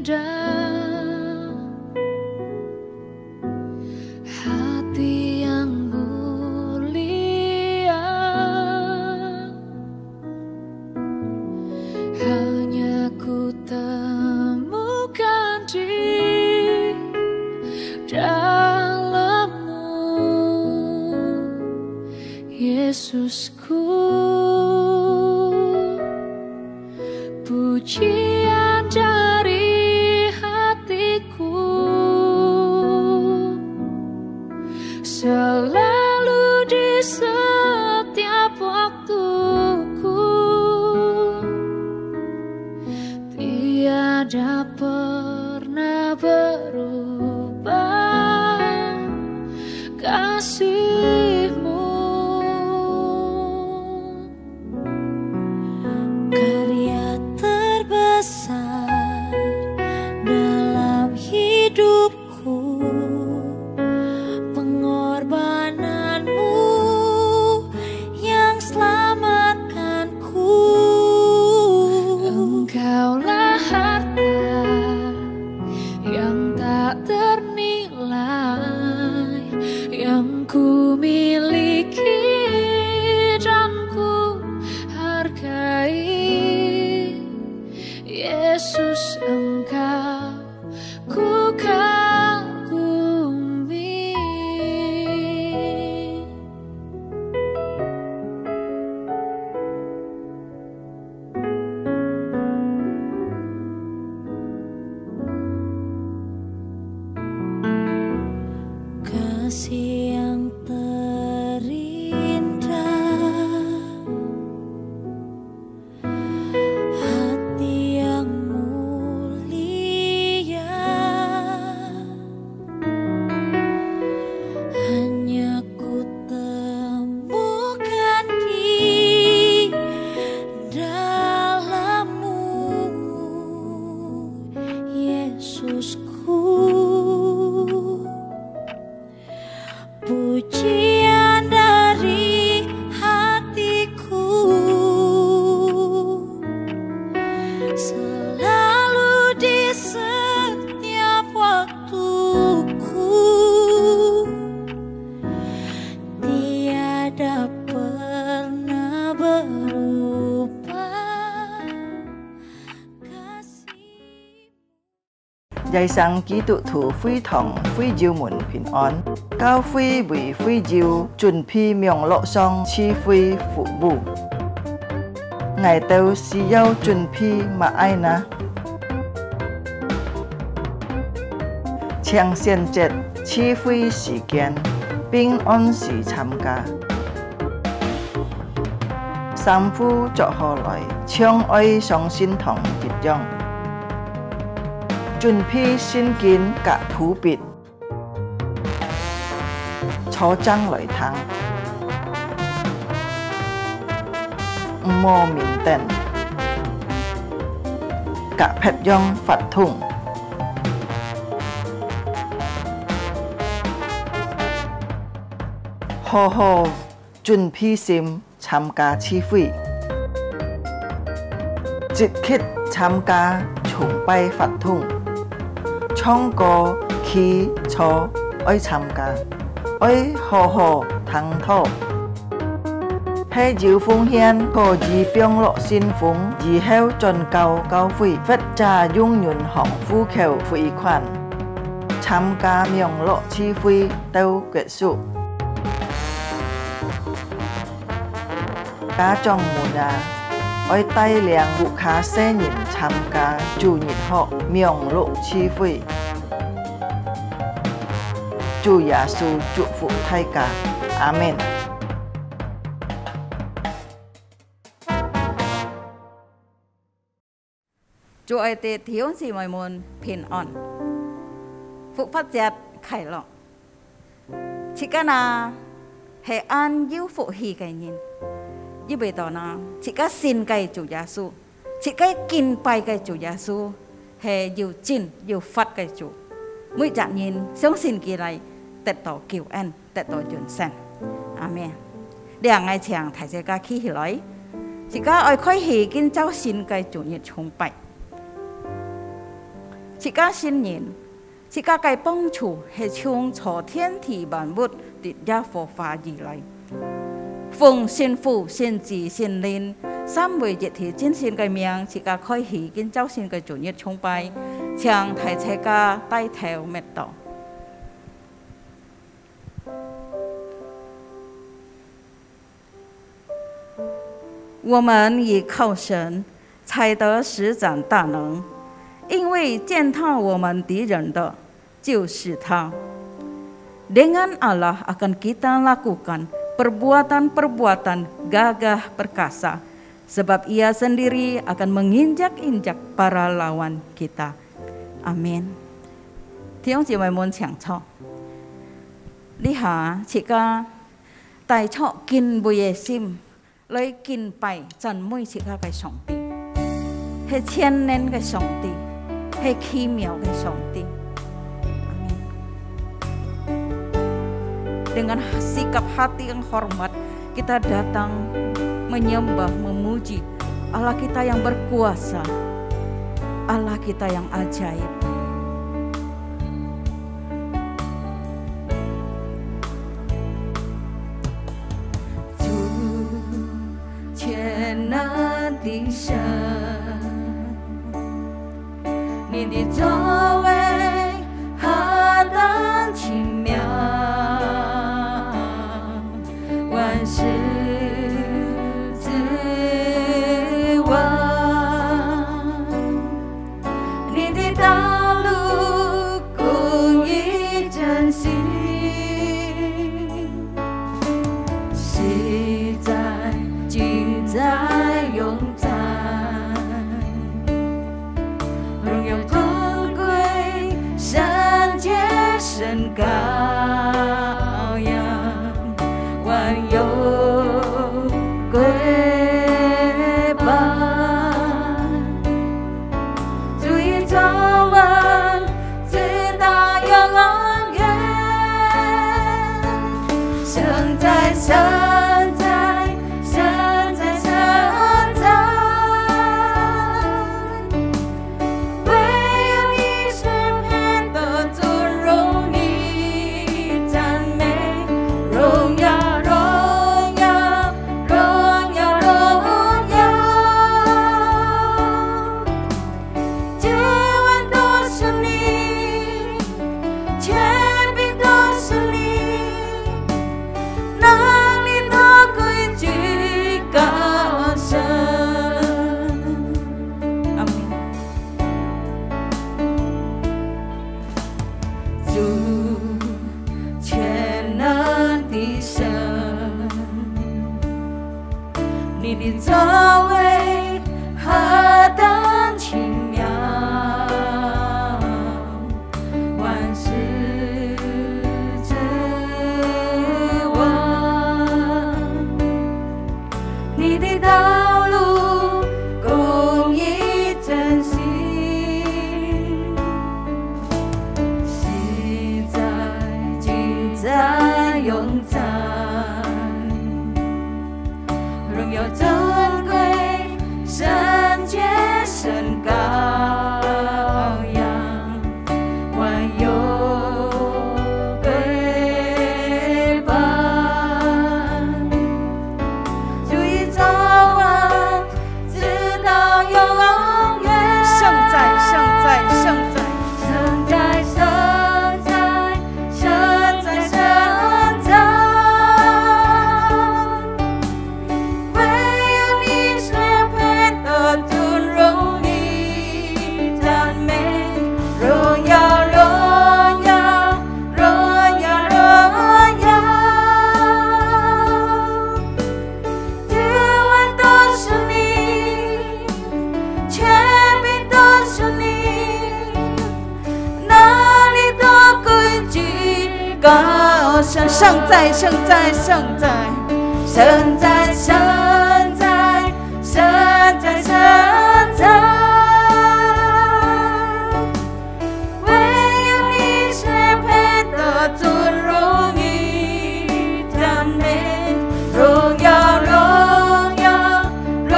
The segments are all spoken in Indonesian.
indah, hati yang mulia, hanya ku temukan di dalam-Mu, Yesusku. Pujian dari hatiku selalu di setiap waktuku, tiada pernah berubah kasih-Mu. Karya terbesar dalam hidupku, pengorbanan-Mu yang selamatkanku. Engkaulah harta yang tak ternilai, yang ku miliki dan ku hargai. Yesus, Engkau ku kagumi. Kasih yang terindah, hati yang mulia, hanya ku temukan di dalam-Mu, Yesusku. Pujian dari hatiku selalu di setiap waktuku, tiada pernah berubah kasih. 在生基督徒會堂會照門平安，教會為會照準備名錄上賜會服務。我哋需要準備乜嘢呢？請選擇賜會時間，並按時參加。三夫作下來，將愛上心堂結帳。準備聖經及譜別，初章來聽，唔好面等，及撇樣發通，好好準備心參加聚會，積極參加崇拜發通。唱歌、祈禱愛參加，愛好好聽禱，係要奉獻可以並落信奉，以後進教教會，或者用銀行戶口匯款，參加名錄聚會到結束。家長們啊，愛帶領顧客新人參加主日學名錄聚會。主耶穌祝福大家，阿們。祝愛哋弟兄姊妹們平安，復活節快樂。切間啊，係按要福氣嘅人，要俾到呢，切間信嘅主耶穌，切間敬拜嘅主耶穌，係要真要發嘅主。每一人相信佢嚟得到救恩，得到永生。阿們。兩個唱大家起起來，自家愛開始見走信嘅主日崇拜。自家新人，自家嘅幫助係從從天地萬物跌一火化而嚟。奉先父、先子、先靈三位一體真神嘅名，自家開始見周神嘅主日崇拜，將大家帶頭滅道。我們倚靠神，才得施展大能，因為踐踏我們敵人的就是他。Dengan Allah akan kita lakukan perbuatan-perbuatan gagah perkasa, sebab Ia sendiri akan menginjak-injak para lawan kita. Amin. 弟兄姊妹們請坐，呢下自家帶出敬畏嘅心。來敬拜讚美自家嘅上帝，係千年嘅上帝，係奇妙嘅上帝。Amin. Dengan sikap hati yang hormat, kita datang menyembah, memuji Allah kita yang berkuasa, Allah kita yang ajaib. Di 神，你的作为何等奇妙，万事自我，你的道路公义真心，实在均在。羔羊，万有归吧，主已作王，直到永远，神在神在神在神在，唯有你是配得尊荣。你的作为何等奇妙，万事自我，你的道路公义真心，实在均在永在。荣耀尊贵，圣洁神羔羊，万有归吧，主已作王，直到永远。圣在，圣在，圣在，圣在，圣在，圣在，圣在。高声，圣在，圣在，圣在，圣在，圣在，圣在，圣在，唯有你是配得尊荣誉赞美，荣耀，荣耀，荣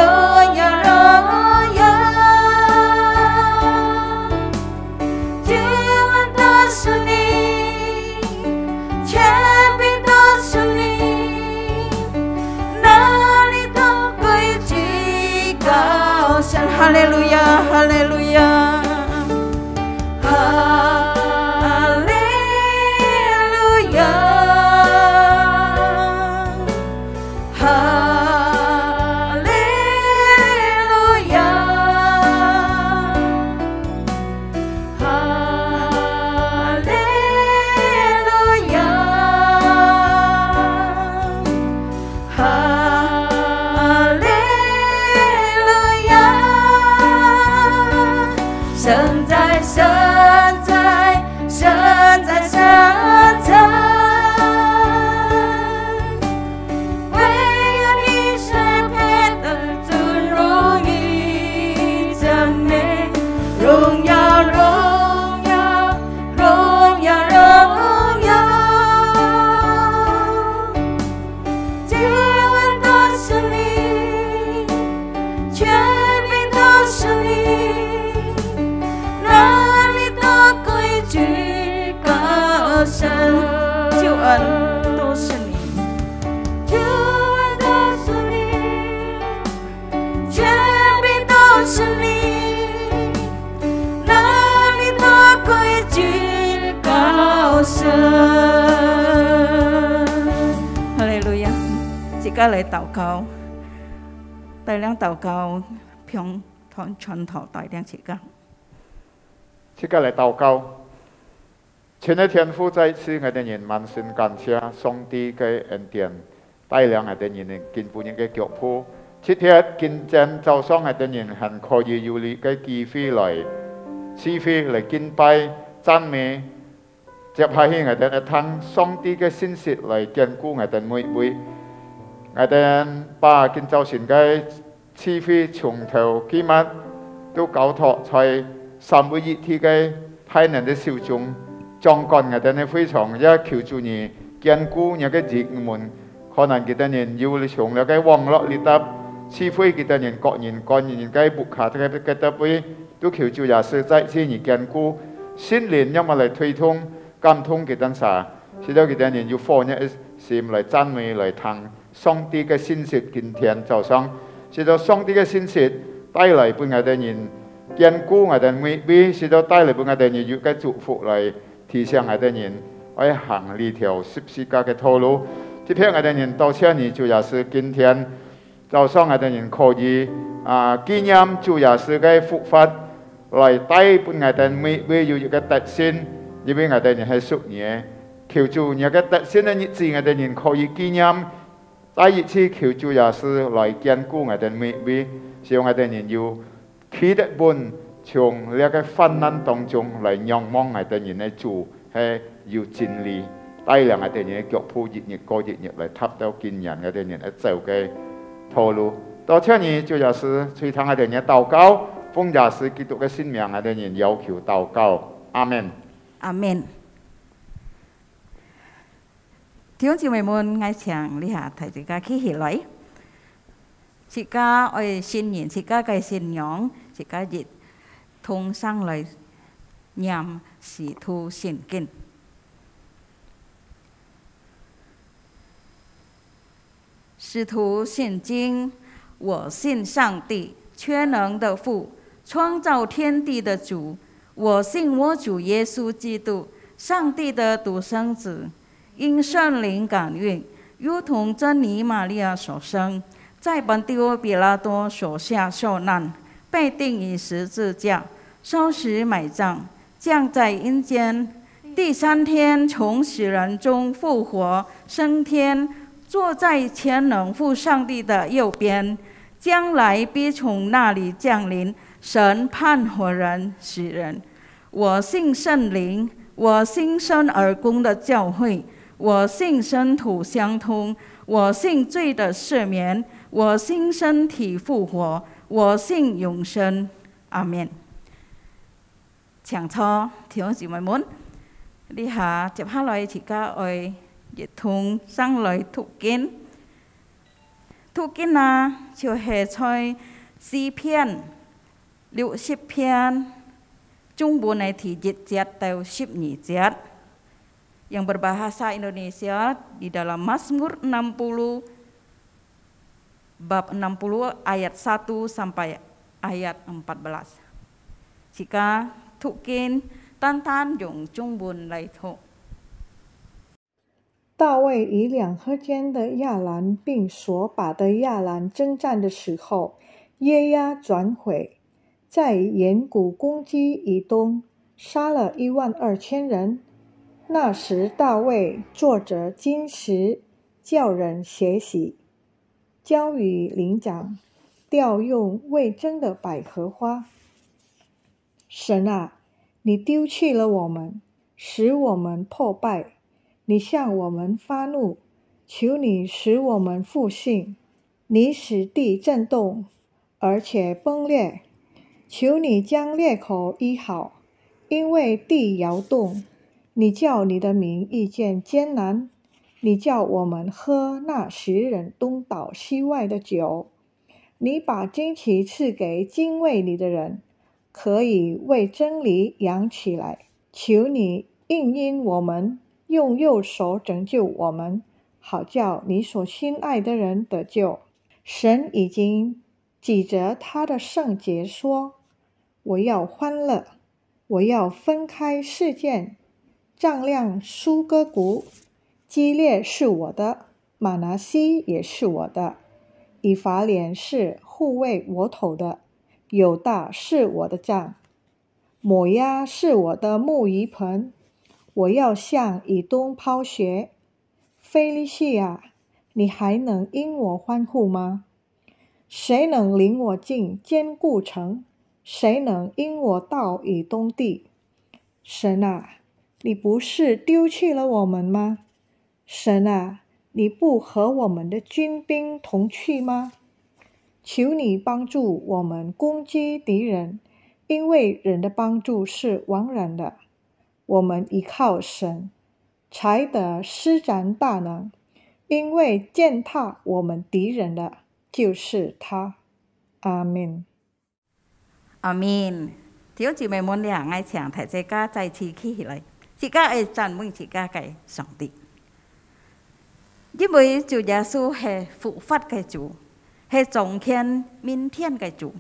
耀，荣耀， haleluya, haleluya, haleluya, haleluya, haleluya， 神在，神在，神在，神在，唯有你是配得尊荣誉赞美，荣耀，荣耀，荣耀，荣耀，救恩都是你，权柄都是你，哪里都归居高神，救恩都是你，救恩都是你，权柄都是你，哪里都归居高神。哈利路亞！即刻嚟禱告，大量禱告，向傳頭大量即刻。即刻嚟禱告，親愛天父，再次我哋人滿心感謝上帝嘅恩典，帶領我哋人進步人嘅腳步。今天今天早上我哋人很可以有呢個機會嚟賜福嚟敬拜讚美，接下去我哋嚟聽上帝嘅信息嚟堅固我哋每位。我哋把今早晨嘅賜福從頭起末都交託在三位一體嘅太能嘅手中，掌管我哋嘅非常也求主你堅固我嘅子民，可能佢哋人有嚟從了嘅網絡裏頭，賜福佢哋人各人個人嘅บุคคล嘅特別，都求主也是再次你堅固，心靈因為嚟推動感通佢哋啥，使到佢哋人有火嘅心嚟讚美嚟聽上帝嘅信息，今天早上，使到上帝嘅信息帶嚟俾我哋人。堅固我哋每位，使到帶嚟俾我哋人有嘅祝福嚟提醒我哋人，去行呢條十字架嘅道路。接片我哋人多謝你，主耶穌，今天早上我哋人可以紀念主耶穌嘅復活，嚟帶俾我哋每位有一個特性，因為我哋人係屬你，求主有個特性嘅日子，我哋人可以紀念，第一次求主耶穌嚟堅固我哋每位，使我哋人有企得穩，從呢個患難當中嚟仰望我哋人嘅主係要真理，帶領我哋人嘅腳步日日過日日嚟踏到見人我哋人嘅走嘅道路。多謝你，主耶穌，垂聽我哋人嘅禱告，奉耶穌基督嘅聖名，我哋人要求禱告，阿門。阿門。弟兄姊妹們，我請你下大家企起來。自家愛信仰，自家嘅信仰，自家熱同上來念使徒信經。使徒信經，我信上帝，全能的父，創造天地的主。我信我主耶穌基督，上帝的獨生子，因聖靈感孕，如同真理瑪利亞所生。在本丟比拉多手下受難，被釘於十字架，受死埋葬，降在陰間。第三天從死人中復活，升天，坐在全能父上帝的右邊，將來必從那裡降臨，審判活人死人。我信聖靈，我信生而公的教會，我信聖徒相通，我信罪的赦免。我信身體復活，我信永生，阿門。請坐，弟兄姊妹們，你下接下來自家愛一同上來讀經。讀經就係在詩篇60篇，中文係第1節到12節，yang berbahasa Indonesia di dalam Mazmur 60 bab 60 ayat 1 sampai ayat 14. chỉ cả thụ kinh单单用中文来读。大卫与两河间的亚兰并所把的亚兰征战的时候，耶押转回，在岩谷攻击以东，杀了12000人。那时大卫坐着金石，叫人写喜，交与灵长，调用未蒸的百合花。神啊，你丢弃了我们，使我们破败。你向我们发怒，求你使我们复兴。你使地震动，而且崩裂，求你将裂口医好，因为地摇动。你叫你的民遇见艰难，你叫我们喝那使人东倒西歪的酒。你把旌旗赐给敬畏你的人，可以为真理扬起来。求你应允我们，用右手拯救我们，好叫你所心爱的人得救。神已经记着他的圣洁说，我要欢乐，我要分开事件，丈量苏哥谷，基列是我的，玛拿西也是我的，以法莲是护卫我头的，犹大是我的杖，摩押是我的木鱼盆。我要向以东抛雪。非利士啊，你还能因我欢呼吗？谁能领我进坚固城？谁能因我到以东地？神啊，你不是丢弃了我们吗？神啊，你不和我们的军兵同去吗？求你帮助我们攻击敌人，因为人的帮助是枉然的。我们依靠神，才得施展大能，因为践踏我們敵人的就是他。阿們。阿們。弟兄姊妹們兩愛請大家在一起起來，自家愛讚美自家嘅上帝。因為主耶穌係復活嘅主，係從天明天嘅主，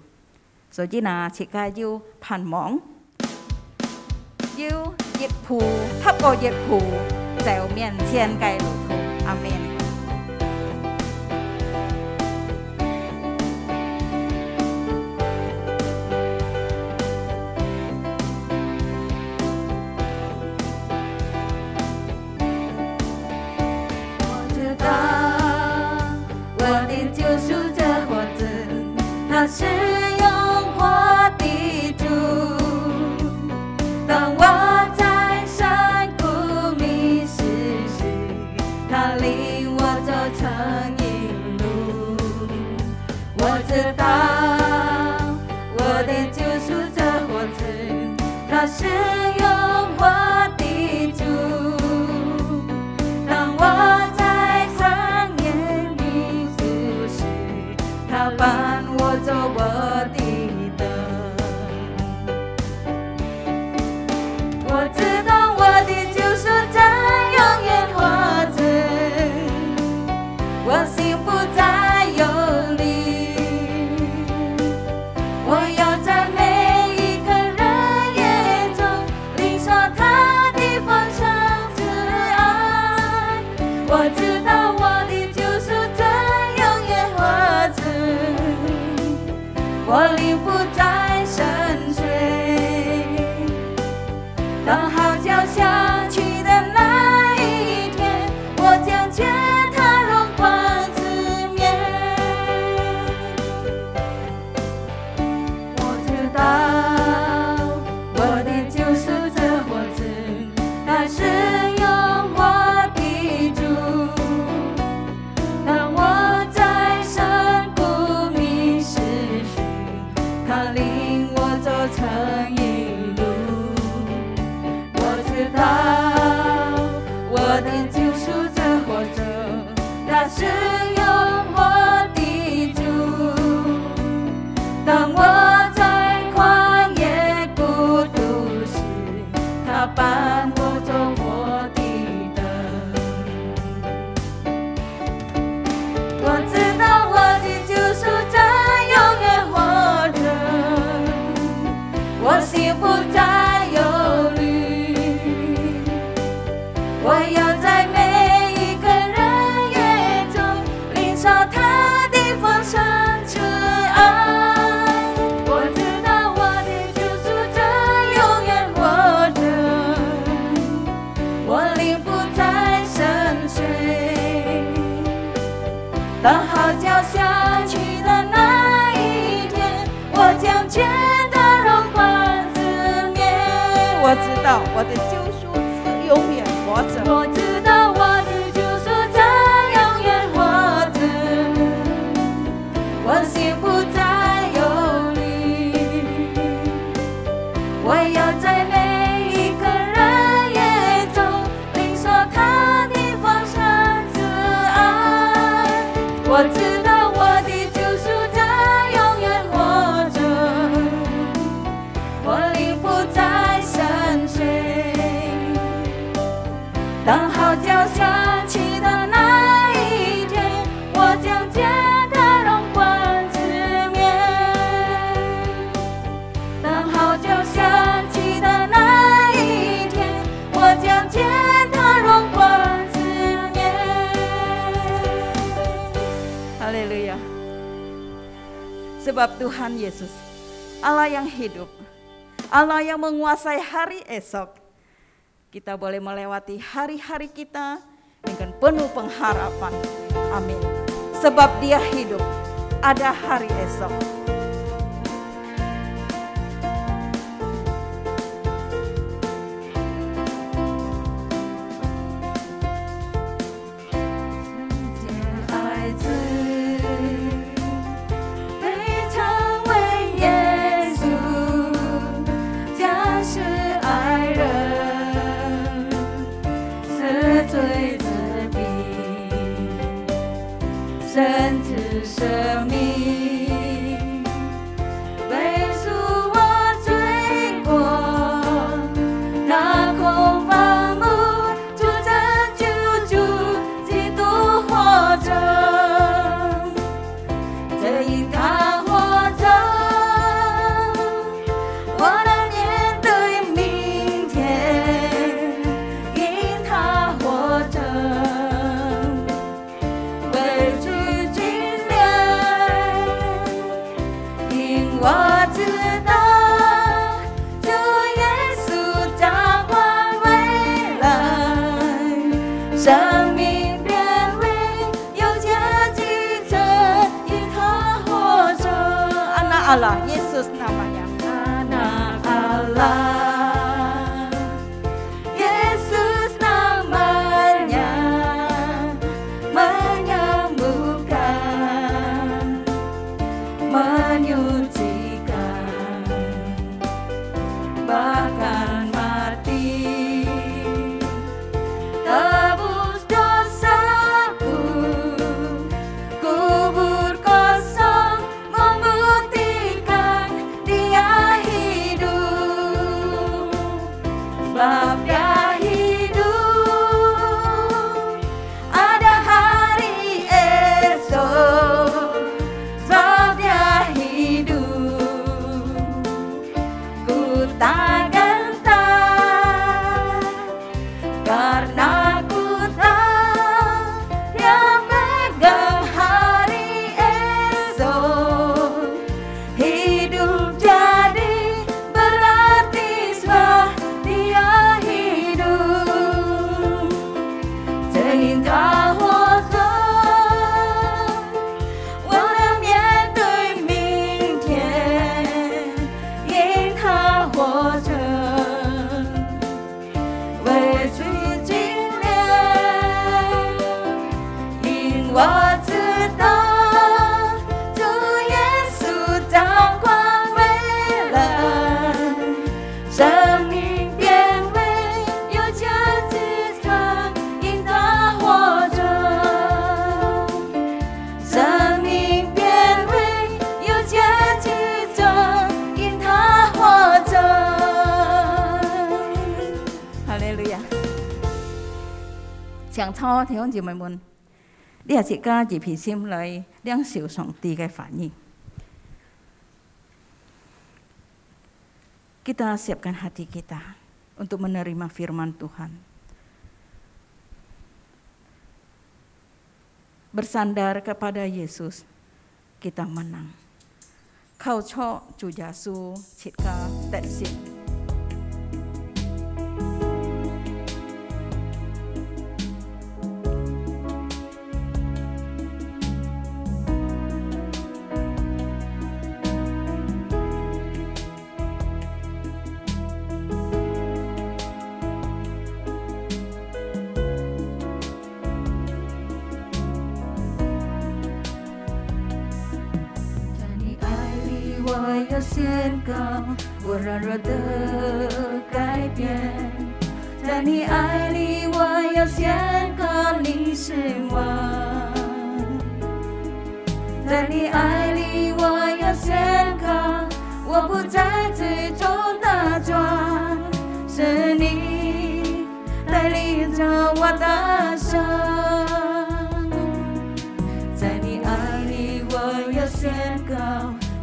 所以呢，自家要盼望，要熱乎，透過熱乎就面前嘅路途。阿們。他是永活的主，当我在山谷迷失时，他领我走成一路。我知道我的救赎者活着，他是永活的主，当我在旷野迷失时，他伴我走我的灯。我知道我的救赎者永远活着，我心不再忧虑。我要在每一个日夜中领受他的丰盛之爱。我知道我的救赎者永远活着，我灵不再深睡。当号角响起的那一天，我将见他荣光之面。我知道我的救赎者活着，他是永活的主，当我在山谷迷失时，他领我走成一路。我知道我的救赎者活着，他是永活的主，当我在旷野孤独时，他伴我走我的灯。我知道我的救赎者永远活着，我心知道我的救赎是永远活着。我知道我的救赎将永远活着，我心不再忧虑。我要在每一个人眼中领受他的丰盛慈爱。我知道我的救赎将永远活着，我灵不再沉睡。当号角响起的那一天，我将见他荣冠之面。当号角响起的那一天，我将见他荣冠之面。 Haleluya. Sebab Tuhan Yesus, Allah yang hidup, Allah yang menguasai hari esok, kita boleh melewati hari-hari kita dengan penuh pengharapan. Amin. Sebab Dia hidup, ada hari esok. Allah, Yesus namanya. Anak Allah, Yesus namanya, menyembuhkan, menyucikan, bahkan mati, tebus dosaku, kubur kosong membuktikan Dia hidup, sebab Dia hidup, ada hari esok, sebab Dia hidup, ku tak gentar, karena ku tahu Dia pegang hari esok. Hidup jadi berarti sebab Dia hidup. 这因他活着，我能面对明天。因他活着，委屈经历，因我知道主耶稣掌管未来，生命变为有价值的，因他活着，生命变为有价值的，因他活着。 Haleluya. Chàng thọ thì ông chị mày muốn đi chị ca chị phì sim lại đang chịu sòng tì cái phản nhi. Kita siapkan hati kita untuk menerima firman Tuhan. Bersandar kepada Yesus, kita menang. Kau cho Chúa Giêsu chít ca tại xin. 要宣告我软弱的改变。在你爱里，我要宣告你是王。在你爱里，我要宣告，我不再追逐打转，是你带领着我的生。在你爱里，我要宣告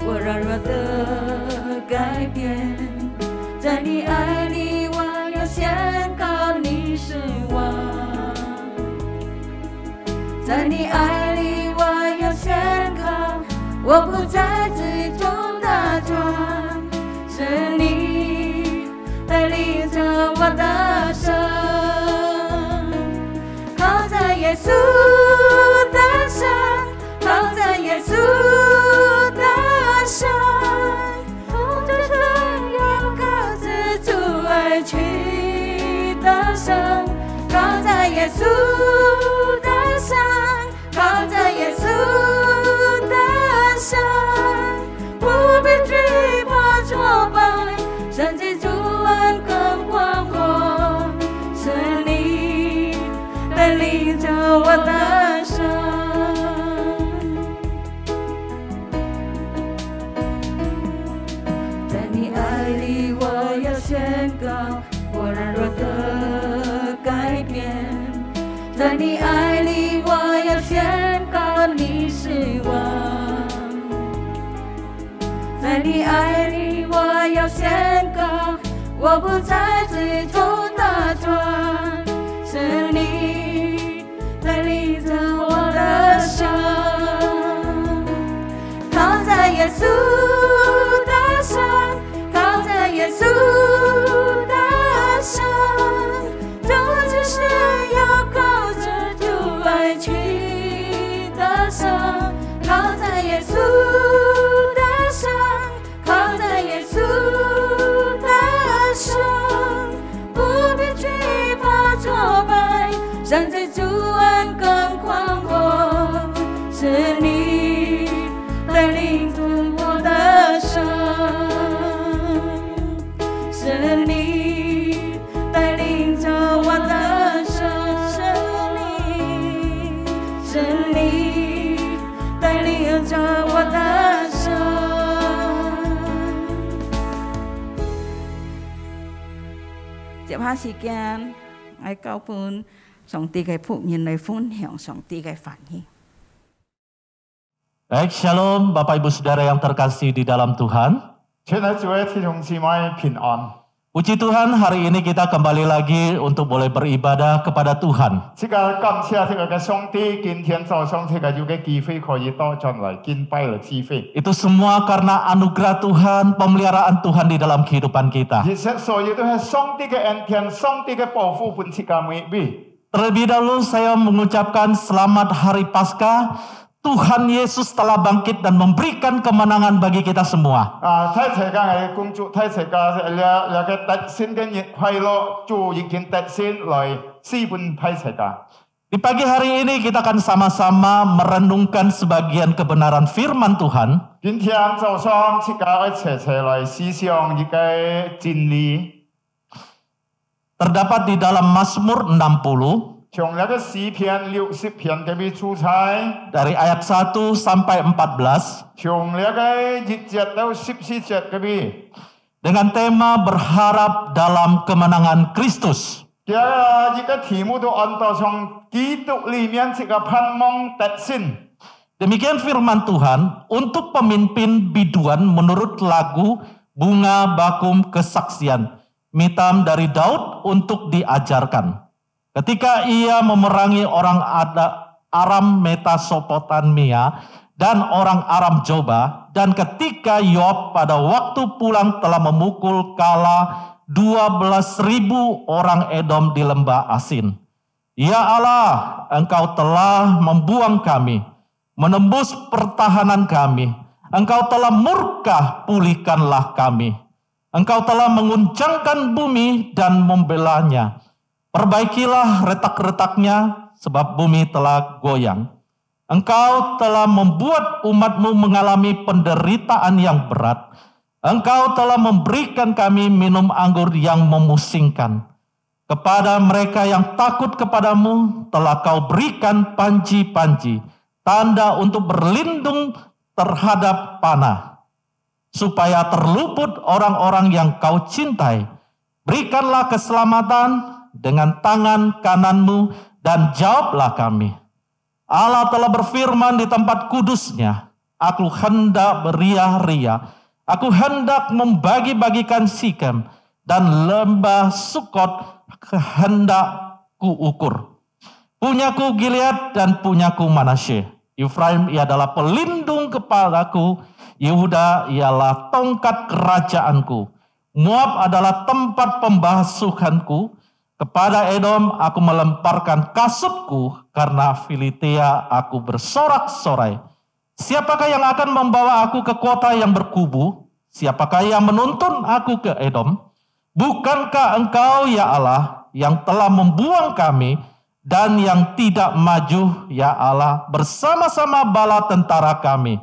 我软弱的改变。在你爱里，我要宣告你是王。在你爱里，我要宣告，我不再追逐打转，是你带领着我的生。靠在耶稣的身，靠在耶稣的身，靠着神要靠着主而去的生。靠在耶稣的身，靠在耶稣的身，不必惧怕挫败，甚至主恩更广阔，是你带领着我的生。在你爱里，我要宣告我软弱的改变。在你爱里，我要宣告你是王。在你爱里，我要宣告，我不再追逐打转，是你带领着我的生。靠在耶稣的身，靠在耶稣的身，这就是要靠着主爱去的生。靠在耶稣的身，靠在耶稣的身，不必惧怕挫败，甚至主恩更广阔，是你带领着我的生，是你带领着我的生，是你带领着我的生。接下時間，我交半上帝嘅福音嚟分享上帝嘅反應。Baik, Shalom Bapak Ibu Saudara yang terkasih di dalam Tuhan. 亲爱的主的弟兄姊妹平安。 Puji Tuhan, hari ini kita kembali lagi untuk boleh beribadah kepada Tuhan. 这个感谢这个上帝，今天早上这个有个机会可以到这来敬拜的机会。 Itu semua karena anugerah Tuhan, pemeliharaan Tuhan di dalam kehidupan kita. 这些所有都是上帝的恩典，上帝的保护，本这个美美。 Terlebih dahulu saya mengucapkan selamat Hari Paskah. Tuhan Yesus telah bangkit dan memberikan kemenangan bagi kita semua. 太彩家嘅工作，太彩家了个特先嘅日快樂，主已經特先來施本太彩家。 Di pagi hari ini kita akan sama-sama merenungkan sebagian kebenaran firman Tuhan. 今天早上這個一齊來思想一個真理。 Terdapat di dalam Mazmur 60. 從那個詩篇60篇嘅邊出差， Dari ayat 1 sampai 14. 從那個1節到14節嘅邊， Dengan tema berharap dalam kemenangan Kristus. 這一個題目都按照從基督裡面這個盼望得勝。 Demikian firman Tuhan untuk pemimpin biduan menurut lagu Bunga Bakum Kesaksian. Mitam dari Daud untuk diajarkan. Ketika ia memerangi orang Aram Metasopotamia dan orang Aram Joba, dan ketika Yoab pada waktu pulang telah memukul kala 12.000 orang Edom di lembah Asin. Ya Allah, Engkau telah membuang kami, menembus pertahanan kami. Engkau telah murka, pulihkanlah kami. Engkau telah menguncangkan bumi dan membelahnya. Perbaikilah retak-retaknya, sebab bumi telah goyang. Engkau telah membuat umatmu mengalami penderitaan yang berat. Engkau telah memberikan kami minum anggur yang memusingkan. Kepada mereka yang takut kepadamu telah kau berikan panji-panji, tanda untuk berlindung terhadap panah, supaya terluput orang-orang yang kau cintai. Berikanlah keselamatan dengan tangan kananmu dan jawablah kami. Allah telah berfirman di tempat kudusnya, aku hendak beria-ria, aku hendak membagi-bagikan Sikem dan lembah Sukot hendak kuukur. Punyaku Gilead dan punyaku Manasye. Efraim ialah pelindung kepadaku, Yehuda ialah tongkat kerajaanku. Moab adalah tempat pembasuhanku. Kepada Edom aku melemparkan kasutku, karena Filistia aku bersorak-sorai. Siapakah yang akan membawa aku ke kota yang berkubu? Siapakah yang menuntun aku ke Edom? Bukankah engkau ya Allah yang telah membuang kami dan yang tidak maju ya Allah bersama-sama bala tentara kami?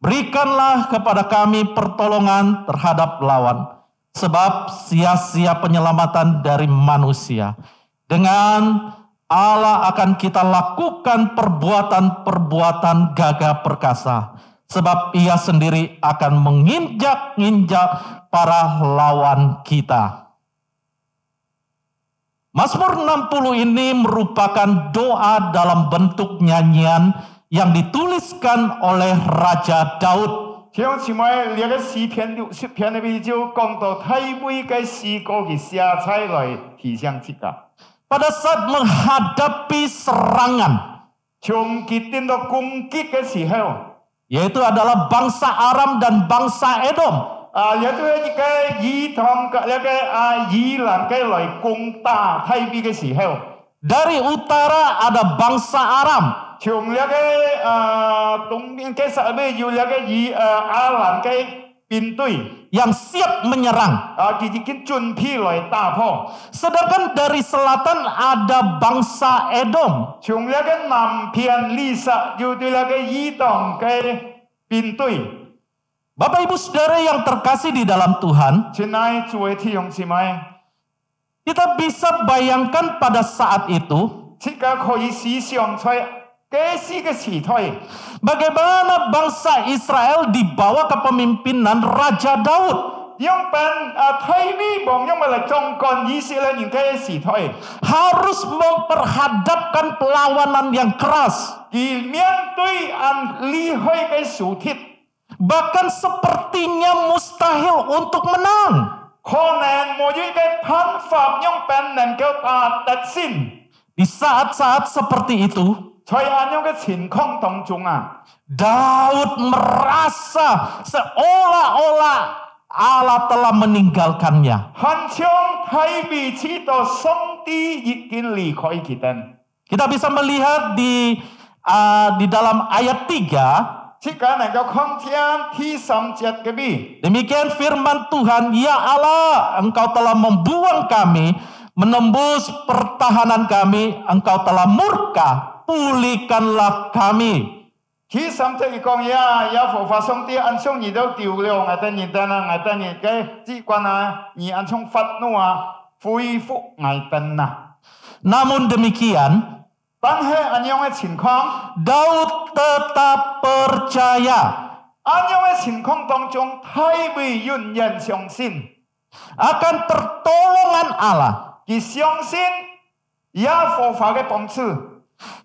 Berikanlah kepada kami pertolongan terhadap lawan, sebab sia-sia penyelamatan dari manusia. Dengan Allah akan kita lakukan perbuatan-perbuatan gagah perkasa, sebab ia sendiri akan menginjak-injak para lawan kita. Mazmur 60 ini merupakan doa dalam bentuk nyanyian yang dituliskan oleh Raja Daud. 弟兄姊妹，列個詩篇60篇裏邊就講到太每個詩歌嘅寫出來提倡這個。 Pada saat menghadapi serangan, 從決定到攻擊嘅時候， yaitu adalah bangsa Aram dan bangsa Edom. 列到一個以東嘅以蘭嘅來攻打太每嘅時候， Dari utara ada bangsa Aram. 從列個東邊嘅實邊有列個以亞蘭嘅兵隊， yang siap menyerang. 佢已經準備來打破。 Sedangkan dari selatan ada bangsa Edom. 從列個南邊歷史有對列個以東嘅兵隊。 Bapak Ibu Saudara yang terkasih di dalam Tuhan, 親愛諸位弟兄姊妹， kita bisa bayangkan pada saat itu 這個可以思想出幾時嘅時代， bagaimana bangsa Israel di bawah kepemimpinan Raja Daud 用本太美王用嚟總幹以色列人嘅時代， harus memperhadapkan perlawanan yang keras, 而面對厲害嘅仇敵， bahkan sepertinya mustahil untuk menang. 可能冇一個辦法用本能夠得勝。 Di saat-saat seperti itu, 在咁樣嘅情況當中啊， Daud merasa seolah-olah Allah telah meninggalkannya. 很像太美知道上帝已經離開佢哋。 Kita bisa melihat di dalam ayat 3, 這個能夠看見第3節嘅邊。 demikian firman Tuhan, ya Allah, engkau telah membuang kami, menembus pertahanan kami, engkau telah murka, pulihkanlah kami. 第3節講呀佛法上帝按上你都丟了，我等你等啊，我等你嘅機關啊，你按上發怒啊，恢復我等啊。 Namun demikian, 但係咁樣嘅情況， Daud tetap percaya 咁樣嘅情況當中，太未願人相信， akan pertolongan Allah 佢相信耶和華嘅幫助，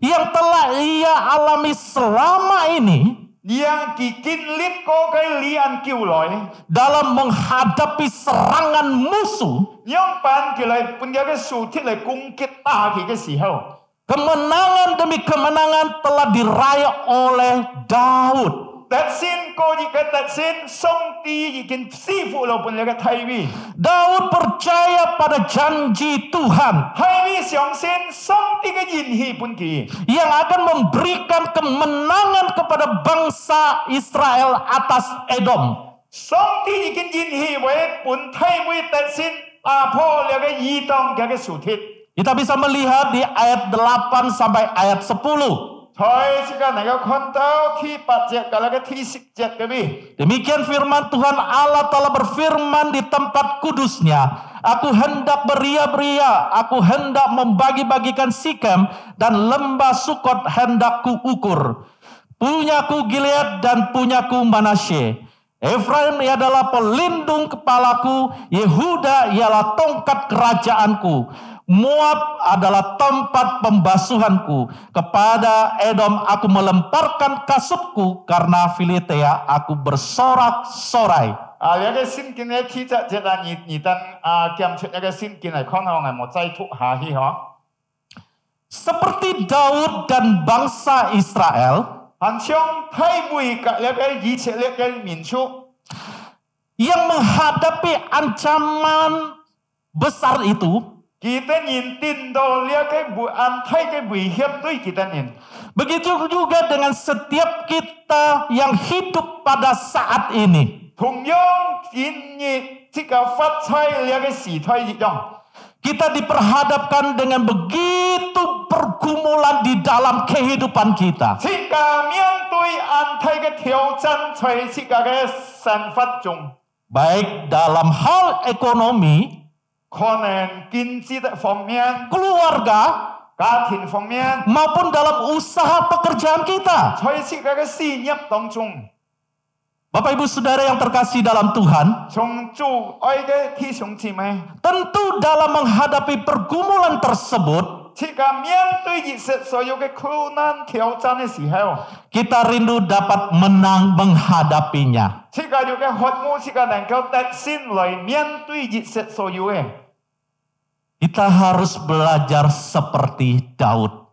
yang telah ia alami selama ini 讓佢經歷過嘅離岸救來， dalam menghadapi serangan musuh. 讓班佢嚟半夜嘅仇敵嚟攻擊打佢嘅時候。 Kemenangan demi kemenangan telah diraih oleh Daud. 得勝過一個得勝，上帝已經賜福了半夜嘅太美。 Daud percaya pada janji Tuhan 太美相信上帝嘅應許本佢， yang akan memberikan kemenangan kepada bangsa Israel atas Edom. 上帝已經應許為本太美得勝，打破了嘅異動嘅仇敵。 Kita bisa melihat di ayat 8 sampai ayat 10. Demikian firman Tuhan Allah telah berfirman di tempat kudusnya. Aku hendak beria-beria, aku hendak membagi-bagikan Sikem dan lembah Sukot hendak ku ukur. Punyaku Gilead dan punyaku Manasye. Efraim adalah pelindung kepalaku, Yehuda ialah tongkat kerajaanku. Moab adalah tempat pembasuhanku. Kepada Edom aku melemparkan kasutku, karena Filistia aku bersorak-sorai. Seperti Daud dan bangsa Israel yang menghadapi ancaman besar itu, begitu juga dengan setiap kita yang hidup pada saat ini. Kita diperhadapkan dengan begitu pergumulan di dalam kehidupan kita. Baik dalam hal ekonomi, keluarga, maupun dalam usaha pekerjaan kita. Bapak Ibu Saudara yang terkasih dalam Tuhan, tentu dalam menghadapi pergumulan tersebut, kita rindu dapat menang menghadapinya. Kita harus belajar seperti Daud,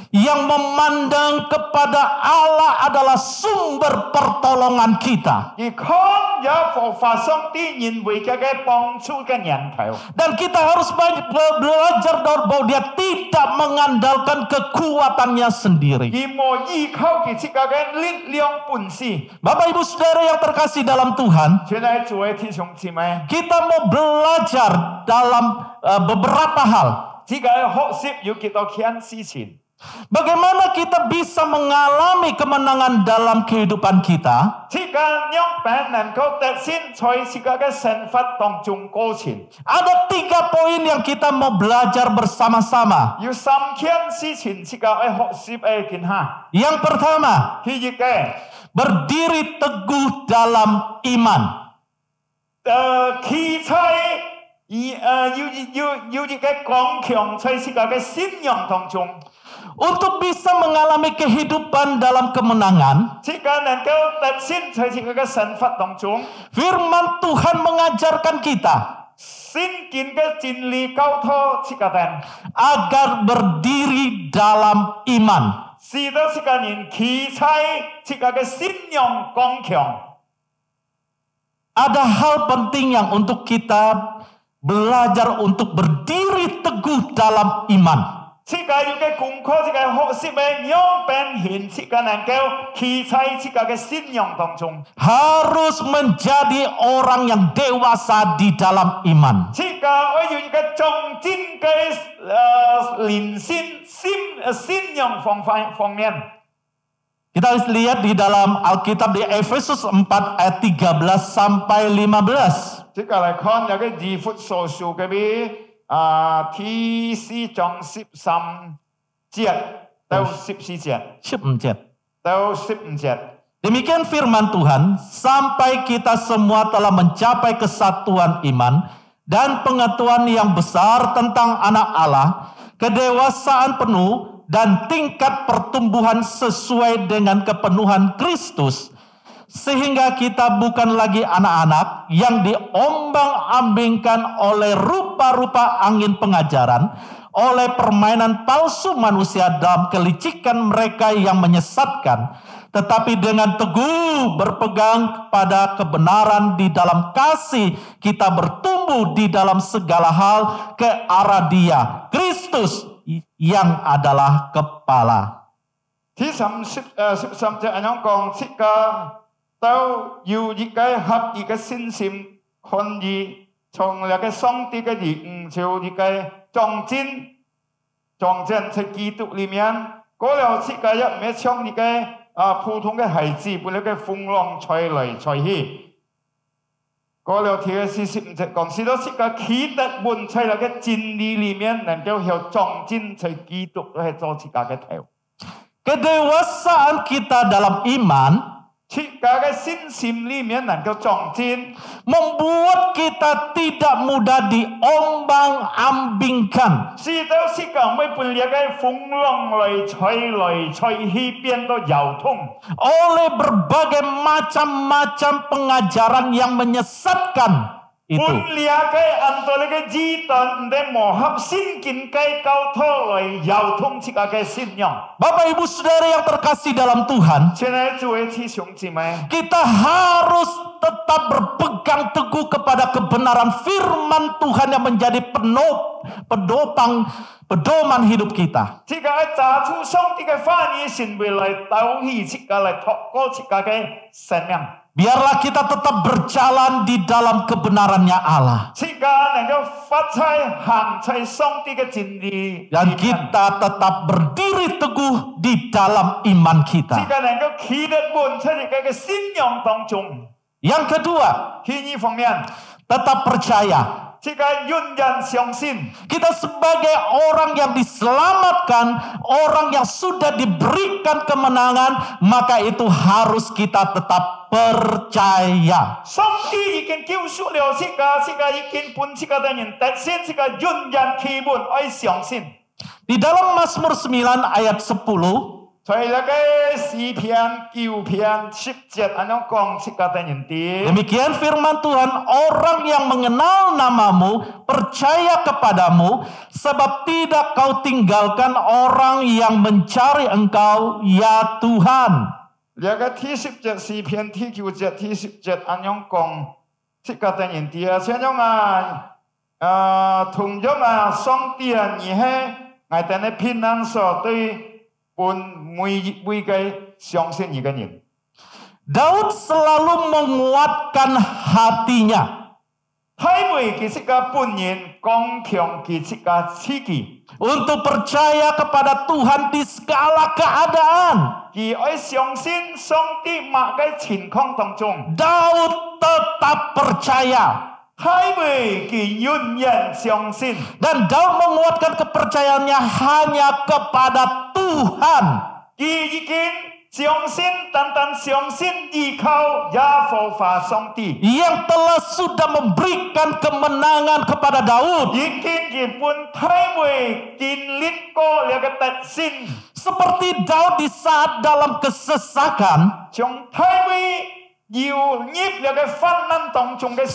yang memandang kepada Allah adalah sumber pertolongan kita. Dan kita harus belajar bahwa dia tidak mengandalkan kekuatannya sendiri. Bapak Ibu Saudara yang terkasih dalam Tuhan, kita mau belajar dalam beberapa hal. Bagaimana kita bisa mengalami kemenangan dalam kehidupan kita? Ada 3 poin yang kita mau belajar bersama-sama. Yang pertama, berdiri teguh dalam iman. Untuk bisa mengalami kehidupan dalam kemenangan, firman Tuhan mengajarkan kita agar berdiri dalam iman. Ada hal penting yang untuk kita belajar untuk berdiri teguh dalam iman. Harus menjadi orang yang dewasa di dalam iman. Kita lihat di dalam Alkitab di Efesus 4 ayat 13 sampai 15. Demikian firman Tuhan, sampai kita semua telah mencapai kesatuan iman dan pengetahuan yang besar tentang anak Allah, kedewasaan penuh dan tingkat pertumbuhan sesuai dengan kepenuhan Kristus, sehingga kita bukan lagi anak-anak yang diombang-ambingkan oleh rupa-rupa angin pengajaran, oleh permainan palsu manusia dalam kelicikan mereka yang menyesatkan, tetapi dengan teguh berpegang kepada kebenaran di dalam kasih, kita bertumbuh di dalam segala hal ke arah Dia, Kristus yang adalah kepala. 装进在基督里面。过了世界也唔係像你嘅普通嘅孩子，本來嘅風浪吹來吹去。過了第45節講，使到世界啟得本在那個真理裡面，能夠有裝進在基督係做世界嘅頭。Kedewasaan kita dalam iman 世界嘅信心裡面能夠裝進。 membuat kita tidak mudah diombang-ambingkan. 使到世界每本嚟嘅風浪來吹去，變到搖動。 Oleh berbagai macam-macam pengajaran yang menyesatkan itu. 本嚟嘅按到你嘅字段嘅磨合先見嘅交託來搖動世界嘅信仰。 Bapak Ibu Saudara yang terkasih dalam Tuhan, 親愛諸位弟兄姊妹， kita harus tetap berpegang teguh kepada kebenaran firman Tuhan yang menjadi pedoman hidup kita. 世界查出上帝嘅話語成為來導起世界來托過世界嘅生命。 Biarlah kita tetap berjalan di dalam kebenarannya Allah. 世界能夠發在行在上帝嘅真理， Dan kita tetap berdiri teguh di dalam iman 世 kita. 界能夠企得穩在世界嘅信仰當中。 Yang kedua, 第二方面， tetap percaya. 世界仍然相信。 Kita sebagai orang yang diselamatkan, orang yang sudah diberikan kemenangan, maka itu harus kita tetap percaya. 上帝已經救贖了世界，世界已經本世界的人得勝，世界仍然企穩，愛相信。 Di dalam Mazmur 9 ayat 10, 在那個詩篇、9篇、10節，按樣講世界的人啲。 demikian firman Tuhan, orang yang mengenal namamu, percaya kepadamu, sebab tidak kau tinggalkan orang yang mencari engkau, ya Tuhan. 那個第10節詩篇、第9節、第10節，按樣講世界的人啲啊，像同樣上帝啊，你係我哋嘅平安所對。 pun每個相信一個人。 Daud selalu menguatkan hatinya. 太為佢自己本人剛強佢自己自己。 Untuk percaya kepada Tuhan di segala keadaan. 佢愛相信上帝某個情況當中。 Daud tetap percaya. 太為佢永遠相信。 Dan Daud menguatkan kepercayaannya hanya kepada Tuhan. 佢已經相信，單單相信依靠耶和華上帝。 Yang telah sudah memberikan kemenangan kepada Daud. 已經佢本太為經歷過了個得勝。 Seperti Daud di saat dalam kesesakan. 從太為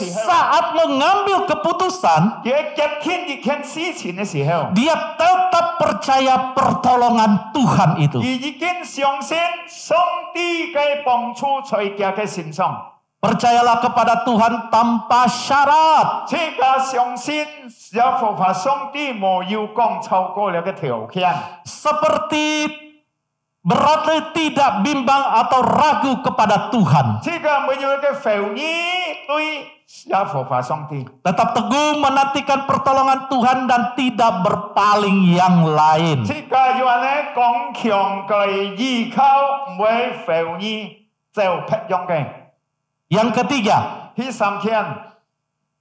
saat mengambil keputusan, dia tetap percaya pertolongan Tuhan itu. Percayalah kepada Tuhan tanpa syarat. Seperti berarti tidak bimbang atau ragu kepada Tuhan. Tetap teguh menantikan pertolongan Tuhan dan tidak berpaling yang lain. Yang ketiga,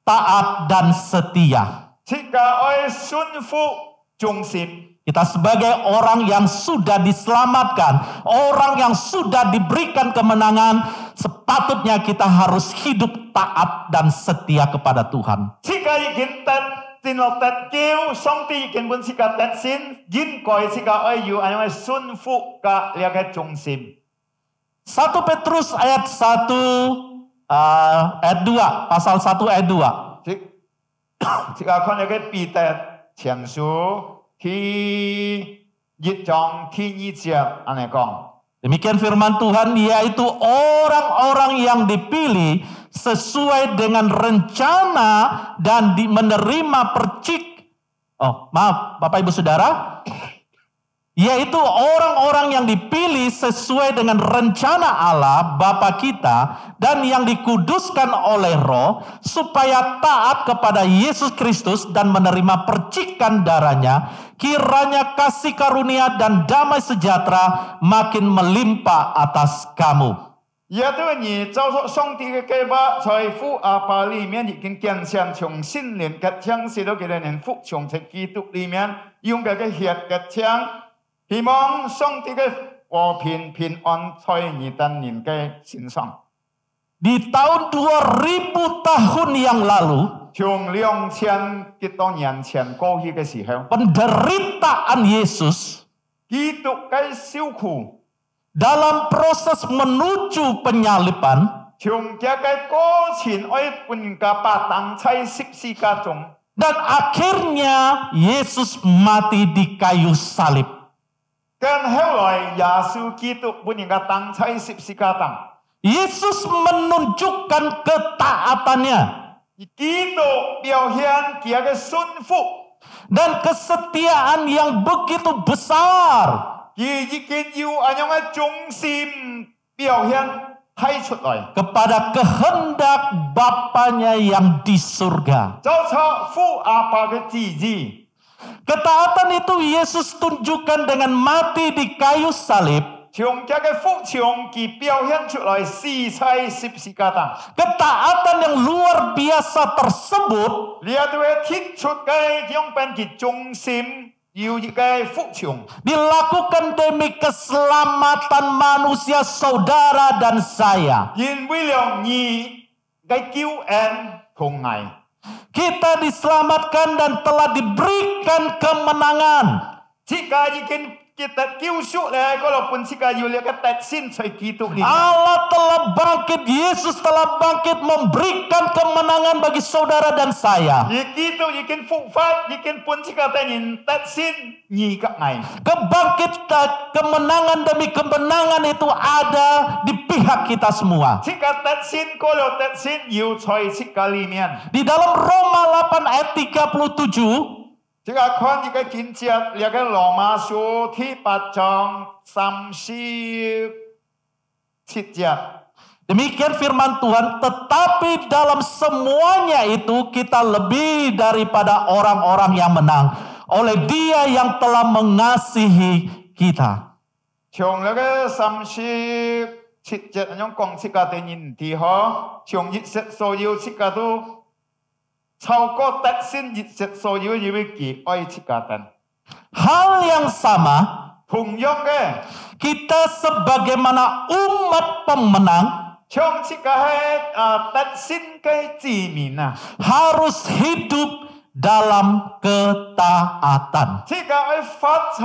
taat dan setia. Kita sebagai orang yang sudah diselamatkan, orang yang sudah diberikan kemenangan, sepatutnya kita harus hidup taat dan setia kepada Tuhan. 1 Petrus ayat 1 ayat 2, pasal 1 ayat 2. Demikian firman Tuhan, yaitu orang-orang yang dipilih sesuai dengan rencana dan menerima Bapak Ibu Saudara, yaitu orang-orang yang dipilih sesuai dengan rencana Allah Bapa kita dan yang dikuduskan oleh Roh supaya taat kepada Yesus Kristus dan menerima percikan darahnya, kiranya kasih karunia dan damai sejahtera makin melimpah atas kamu. 也对你照着上帝的计划，在父阿爸里面已经建成从信念嘅枪，使到佢哋能服从在基督里面，用佢嘅血嘅枪，希望上帝嘅和平平安在你等人嘅身上。 Di tahun 2000 tahun yang lalu, 從2000幾多年前過去嘅時候， penderitaan Yesus 基督嘅受苦。 dalam proses menuju penyaliban 從這個過程愛本家把當在十字架中， dan akhirnya Yesus mati di kayu salib. 跟後來耶穌基督本家當在十字架上， Yesus menunjukkan ketaatannya 基督表現佢嘅順服， dan kesetiaan yang begitu besar 佢已經要按樣嘅忠心表現睇出來， kepada kehendak Bapanya yang di surga. 就出父阿爸嘅旨意。 Ketaatan itu Yesus tunjukkan dengan mati di kayu salib. 從這個服從佢表現出來死在十字架上。 Ketaatan yang luar biasa tersebut 你都會剔出嘅樣本嘅忠心，要一個服從。 dilakukan demi keselamatan manusia saudara dan saya. 因為了你嘅救恩同愛， Kita diselamatkan dan telah diberikan kemenangan. 這個已經kita 救贖咧，嗰個本這個要了個特先在基督裏面。 Allah telah bangkit, Yesus telah bangkit memberikan kemenangan bagi saudara dan saya. 而基督已經復活，已經本這個的人特先你嘅愛。 Kebangkitan, kemenangan demi kemenangan itu ada di pihak kita semua. 這個特先嗰個特先要在這個裏面。 Di dalam Roma 8 ayat 37, 這個看這個經節，這個羅馬書第8章37節。 demikian firman Tuhan, tetapi dalam semuanya itu kita lebih daripada orang-orang yang menang oleh Dia yang telah mengasihi kita. 從那個37節咁樣講，這個的人哋嗬，從一切所有這個都超過特先一切所有因為佢愛這個的。 Hal yang sama, 同樣嘅， kita sebagaimana umat pemenang 從這個係特先嘅子民啊， harus hidup dalam ketaatan 這個係發在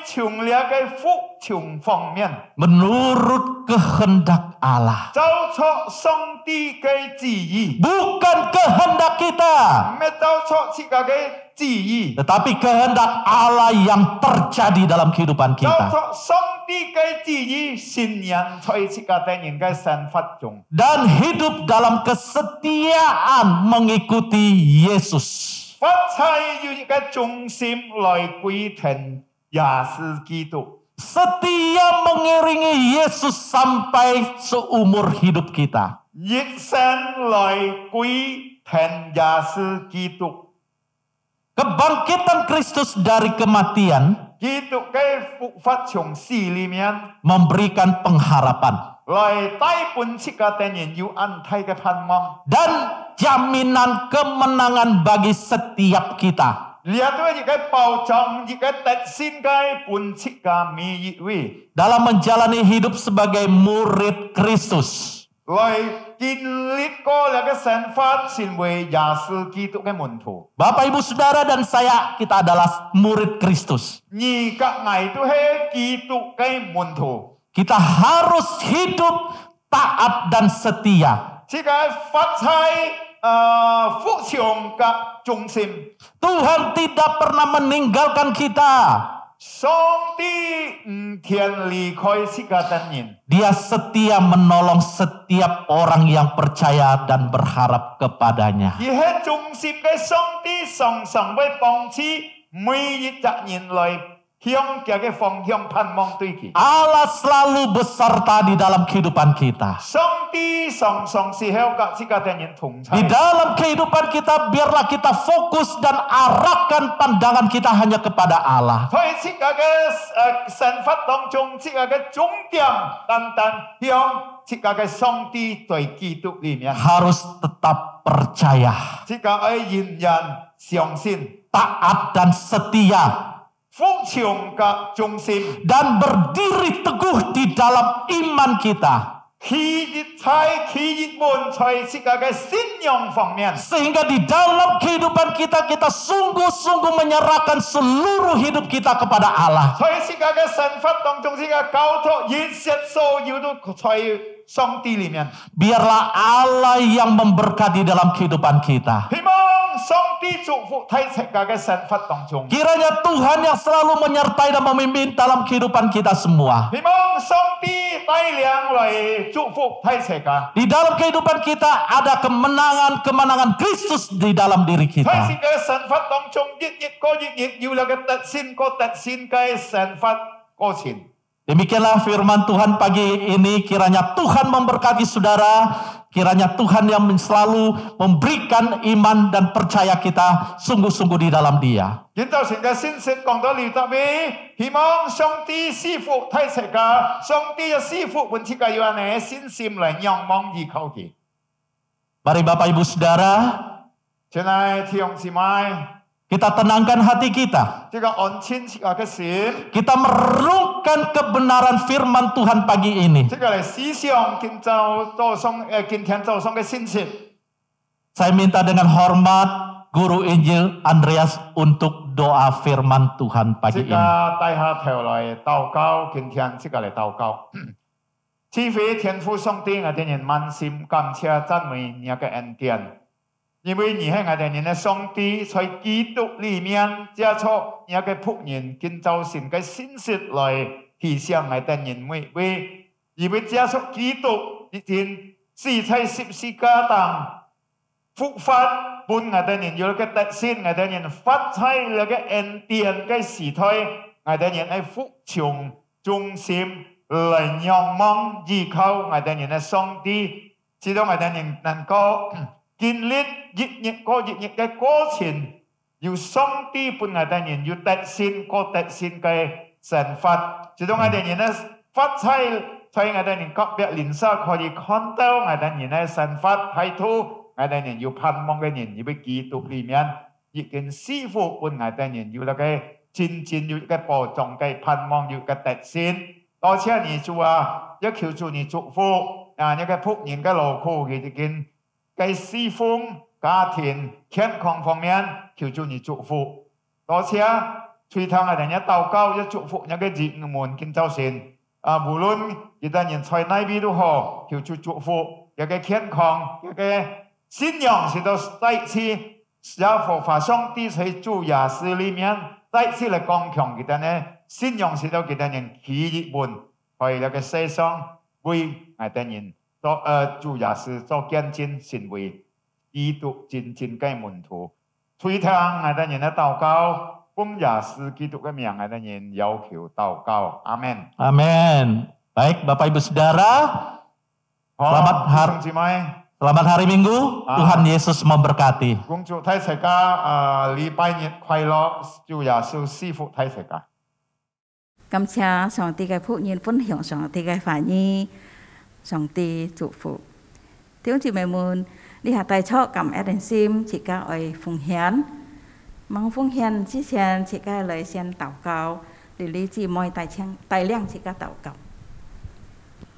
從那個服從方面， menurut kehendak Allah, 照出上帝嘅旨意， bukan kehendak kita, 唔係照出這個嘅旨意。 tetapi kehendak Allah yang terjadi dalam kehidupan 照 kita. 出上帝嘅旨意，信仰在這個的人嘅生活中， Dan hidup dalam kesetiaan mengikuti Yesus. 發在要一個忠心來歸聽耶穌基督， Setia mengiringi Yesus sampai seumur hidup kita. 一生來歸聽耶穌基督。 Kebangkitan Kristus dari kematian 基督嘅復活從死裏面 memberikan pengharapan 來帶本這個的人要安泰嘅盼望， dan jaminan kemenangan bagi setiap kita. 你都一個保障一個特先嘅本這個每一位。 Dalam menjalani hidup sebagai murid Kristus. 來建立過那個生活，成為耶穌基督嘅門徒。 Bapak, Ibu, Saudara, dan saya, kita adalah murid Kristus. 你嘅愛都係基督嘅門徒。 Kita harus hidup taat dan setia. 這個發在服從嘅中心。 Tuhan tidak pernah meninggalkan kita. 上帝唔天離開這個的人， Dia setia menolong setiap orang yang percaya dan berharap kepadanya. 而係中心嘅上帝常常會幫助每一個人來向嘅方向盼望對佢。 Allah selalu beserta di dalam kehidupan kita. 上帝常常是喺個這個的人同在。 Di dalam kehidupan kita, biarlah kita fokus dan arahkan pandangan kita hanya kepada Allah. 在這個嘅神法當中，這個嘅重點單單向這個嘅上帝對基督裏面， Harus tetap percaya, 這個愛仍然相信， taat dan setia, 服從嘅忠心。 dan berdiri teguh di dalam iman kita. 企穩在這個嘅信仰方面， Sehingga di dalam kehidupan kita, kita sungguh-sungguh menyerahkan seluruh hidup kita kepada Allah. 在這個嘅神法當中，這個交託一切所有都在上帝裏面。 Biarlah Allah yang memberkati dalam kehidupan kita. 希望上帝祝福喺這個嘅神法當中。 Kiranya Tuhan yang selalu menyertai dan memimpin dalam kehidupan kita semua. 希望上帝帶領來祝福喺這個。 Di dalam kehidupan kita ada kemenangan Kristus di dalam diri 喺 kita. 這個神法當中，日過日要有嘅特先嘅神法過程。 Demikianlah firman Tuhan pagi ini. Kiranya Tuhan memberkati saudara. Kiranya Tuhan yang selalu memberikan iman dan percaya kita sungguh-sungguh di dalam Dia. 現在成個信息講到了特別，希望上帝賜福喺這個，上帝嘅賜福本這個要按你信心來仰望依靠佢。 Mari Bapak Ibu Saudara, 親愛的弟兄姊妹， kita tenangkan hati kita. 這個安靜這個嘅心， Kita merenungkan kebenaran firman Tuhan pagi ini. 這個嚟思想今天早上嘅信息。 Saya minta dengan hormat Guru Injil Andreas untuk doa firman Tuhan 這 pagi 個 ini. 帶下頭來禱告，今天這個嚟禱告。賜福天父上帝，我哋人滿心感謝讚美你嘅恩典。 因為你係我哋人嘅上帝，在基督裏面接觸你嘅僕人，建造神嘅信息來提醒我哋人每位，因為接觸基督已經死在十字架上，復活本我哋人有個特性，我哋人發出那個恩典嘅時代，我哋人係服從忠心來仰望依靠我哋人嘅上帝，直到我哋人能夠 經歷日嘅過程，要上帝本我哋人要特先嘅神法，直到我哋人咧發出，在我哋人個別連鎖可以看到我哋人嘅神法喺度，我哋人要盼望嘅人要喺基督裏面，已經師傅本我哋人要那個真要嘅保障嘅盼望要嘅特先，多謝你主啊，一求主你祝福啊，一個僕人嘅勞苦嘅已經。 在侍奉家庭健康方面，求主你祝福。多謝隨堂我哋一禱告，一祝福一個兒們建造神。無論一個人在哪邊都好，求主祝福一個健康，一個信仰是到再次也佛法上帝在主耶穌裏面再次嚟剛強佢哋呢，信仰是到佢哋人起熱門，喺一個世上為我哋人。 主耶穌做見證成為基督真正嘅門徒，隨聽我哋人嘅禱告，奉耶穌基督嘅名，我哋人要求禱告，阿門。 Amin. Baik Bapak Ibu Saudara, selamat hari Minggu. Tuhan Yesus memberkati. 恭祝大家禮拜日快樂，主耶穌賜福大家。感謝上帝嘅僕人分享上帝嘅話語。 上帝祝福，弟兄姊妹們，你下大錯感恩心，自家愛奉獻。忙奉獻之前，自家來先禱告，你姊妹帶領自家禱告。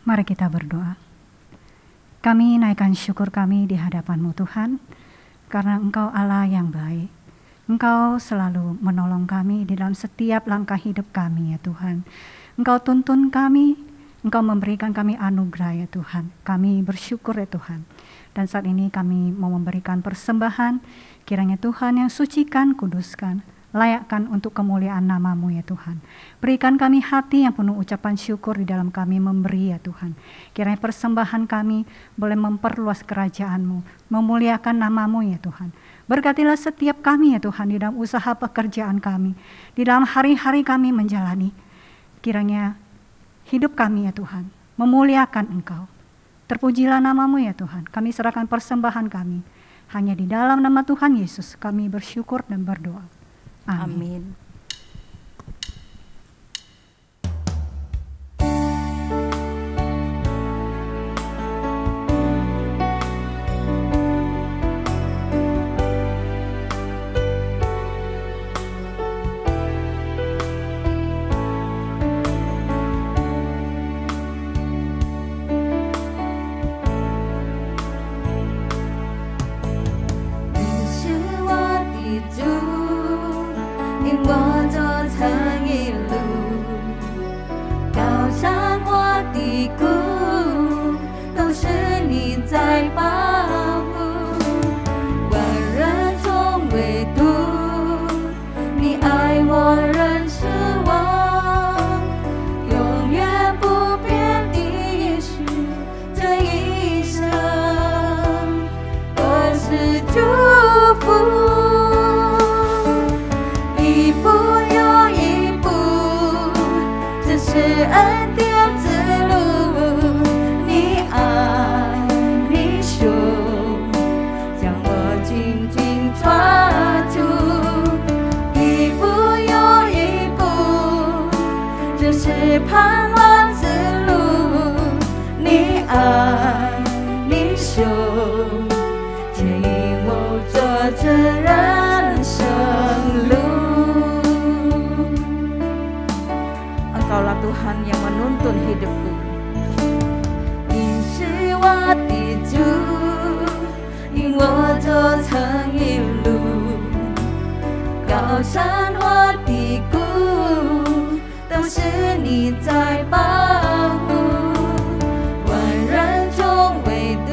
Mari kita berdoa. Kami naikkan syukur kami di hadapan-Mu Tuhan, karena Engkau Allah yang baik. Engkau selalu menolong kami di dalam setiap langkah hidup kami ya Tuhan. Engkau tuntun kami. Engkau memberikan kami anugerah ya Tuhan. Kami bersyukur ya Tuhan. Dan saat ini kami mau memberikan persembahan. Kiranya Tuhan yang sucikan, kuduskan. layakkan untuk kemuliaan nama-Mu ya Tuhan. Berikan kami hati yang penuh ucapan syukur di dalam kami memberi ya Tuhan. Kiranya persembahan kami boleh memperluas kerajaan-Mu, memuliakan nama-Mu ya Tuhan. Berkatilah setiap kami ya Tuhan di dalam usaha pekerjaan kami, di dalam hari-hari kami menjalani. Kiranya hidup kami ya Tuhan, memuliakan Engkau. Terpujilah nama-Mu ya Tuhan. Kami serahkan persembahan kami. Hanya di dalam nama Tuhan Yesus kami bersyukur dan berdoa. Amin. Engkaulah Tuhan yang menuntun hidupku. 你是我的主，引我走曾一路，高山或低谷，都是你在保护。万人中唯独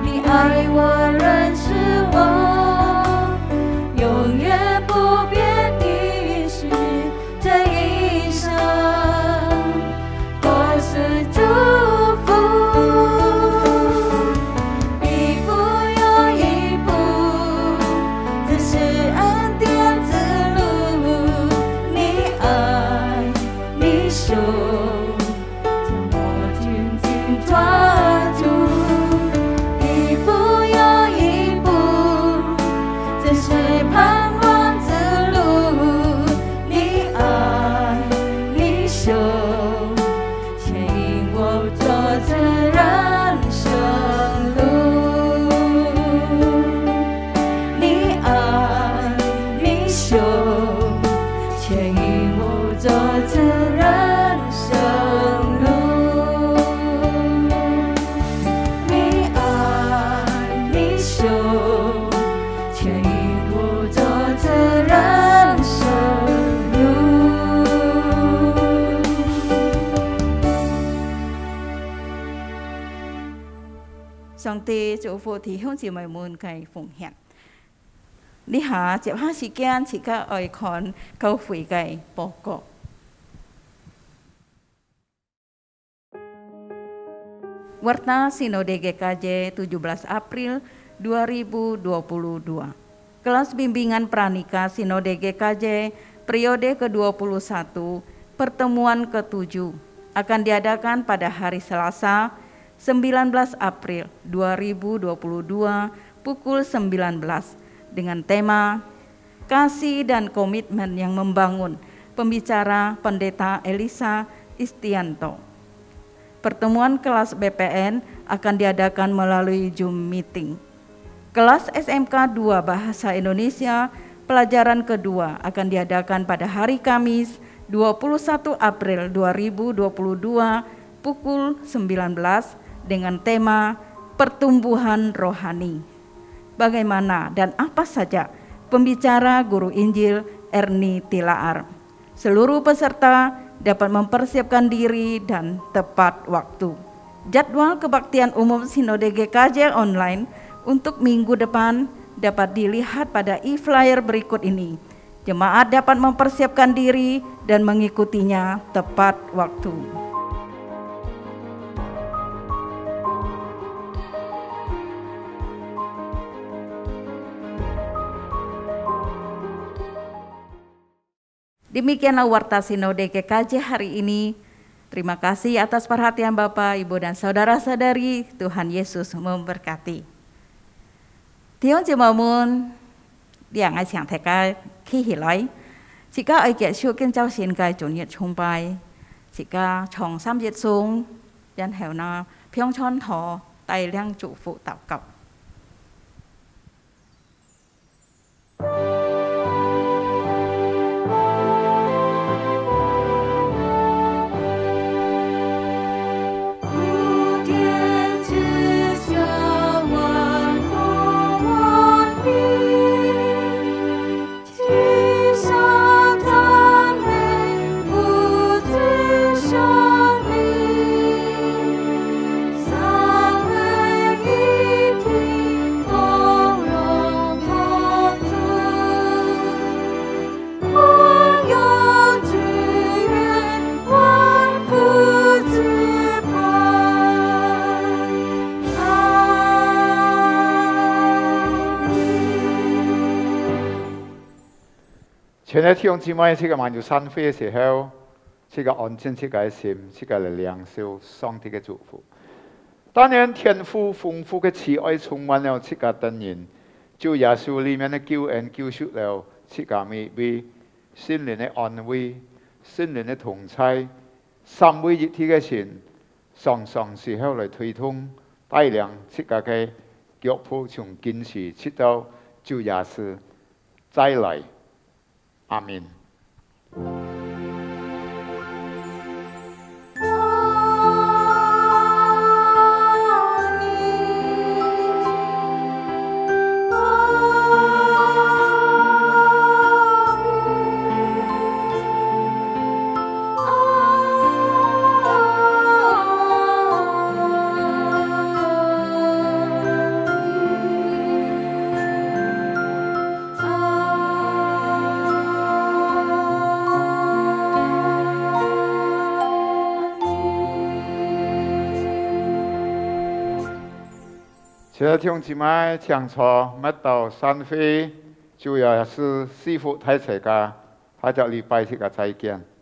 你爱我，认识我，永远不变的是这一生都是祝福，一步又一步，这是恩典之路，你爱你手将我紧紧抓住，一步又一步，这是盼望之路，你爱你手牵引我走这人生路，你爱你手牵引我走这人生路，你爱你手牵引我走这人生路。上帝祝福弟兄姊妹們嘅奉獻。呢下接下時間，自家愛看教會嘅報告。Warta Sinode GKJ 17 April 2022. Kelas Bimbingan Pranika Sinode GKJ periode ke-21, pertemuan ke-7 akan diadakan pada hari Selasa 19 April 2022 pukul 19 dengan tema Kasih dan Komitmen yang Membangun. Pembicara Pendeta Elisa Istianto. Pertemuan kelas BPN akan diadakan melalui Zoom meeting. Kelas SMK 2 Bahasa Indonesia pelajaran kedua akan diadakan pada hari Kamis 21 April 2022 pukul 19 dengan tema Pertumbuhan Rohani. Bagaimana dan apa saja? Pembicara Guru Injil Erni Tilaar. Seluruh peserta dapat mempersiapkan diri dan tepat waktu. Jadwal kebaktian umum Sinode GKJ online untuk minggu depan dapat dilihat pada e-flyer berikut ini. Jemaat dapat mempersiapkan diri dan mengikutinya tepat waktu. Demikianlah Warta Sinode GKJ hari ini. Terima kasih atas perhatian Bapak, Ibu, dan saudara-saudari. Tuhan Yesus memberkati. Tiong Jimamun, Liang Ai Xiang Thai Ka Khi Hỉ Lai, Chị Ca Ai Kiệt Siêu Kiên Châu Xin Gai Chủ Nhiệt Trung Bài, Chị Ca Chong Sam Diệt Sung, Yan Hèo Na, Pyong Chon Thọ, Tài Liang Chủ Phụ Tạo Cập.前日弟兄姊妹，這個漫遊山飛嘅時候，這個安靜，這個心，這個嚟領受上帝嘅祝福。當然，天父豐富嘅慈愛充滿了這個等人，就耶穌裡面嘅救恩救贖了這個美味，心靈嘅安慰，心靈嘅同在，三位一體嘅神，常常時候嚟推動帶領這個嘅腳步從今時直到主耶穌再來。阿們。亲爱的弟兄姊妹，讲错乜到山飛，主要是師傅睇齊噶，下晝禮拜日嘅再見。